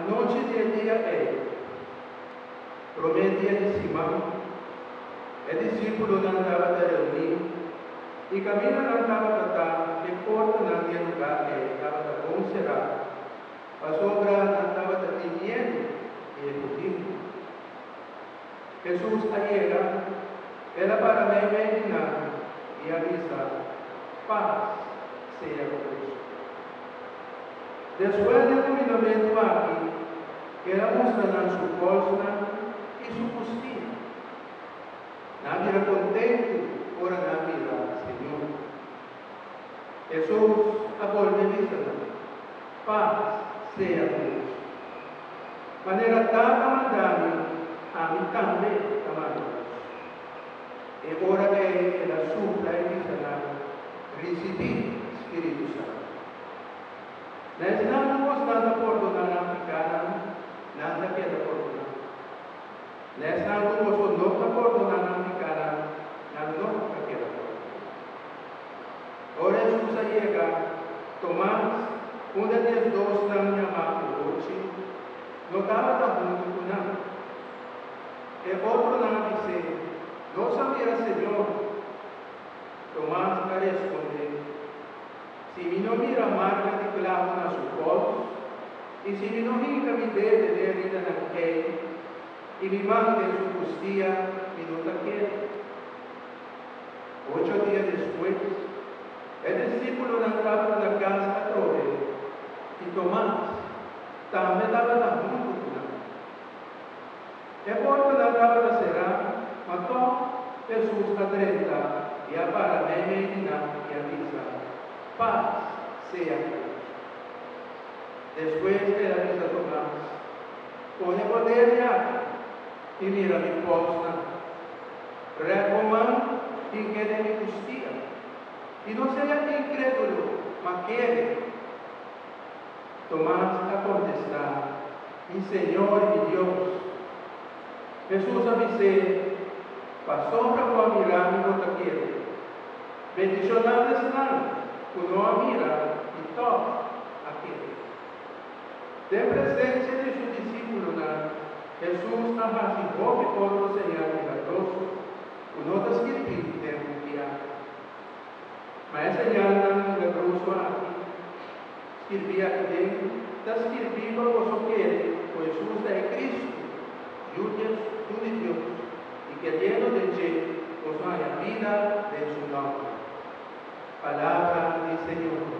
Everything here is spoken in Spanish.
noche del día prometía de Simón, el discípulo no andaba de reunir, y camino no andaba tratar, que corta nadie lugar que estaba de considerar, a sobra no andaba de tiniendo y ejecutivo. Jesús llega, era para mí medinar y avisar, paz sea con vos. Después del caminamiento aquí, era mostrar su fuerza y su justicia. Nadie era contento por nadie era Señor. Jesús acorde diciendo, paz sea con vos. Manera tan mandando a mí también amamos. Y ahora que la supla y dice recibir Espíritu Santo. Necesitamos nada perdonar a pecado, nada queda perdonar. Necesitamos no perdonar a pecado, nada no queda perdonar. Ahora Jesús llega, Tomás, uno de los dos la llamado Ochi, no estaba tan junto con nada. El otro la dice, no sabía Señor. Tomás le responde, si mi no mira marca de clavo en su voz, y si mi no mira mi dedo de herida en aquel, y mi mano en su justicia, mi no la quiere. 8 días después, el discípulo entraba en la casa a Trove, y Tomás también estaba junto con él. El otro la estaba de cerrar, mató Jesús a 30, y a para medinar y avisa, paz sea con vos. Después de la misa Tomás, pone poder ya y mira mi posta, recomando y quede mi justicia. Y no sea incrédulo, mas quiere. Tomás a contestar, mi Señor y mi Dios. Jesús avisé, pasó para mirar mi no quiere. Bendicionables están, uno mira y todo aquel. De presencia de su discípulo, Jesús arrasó que todo señal milagroso, uno de escribir de enviar. Mas señal milagroso aquí, escribía que está escribido vos que Jesús es Cristo, Dios, tú de Dios, y que lleno de ti, vos haya vida de su nombre. Palabra del Señor.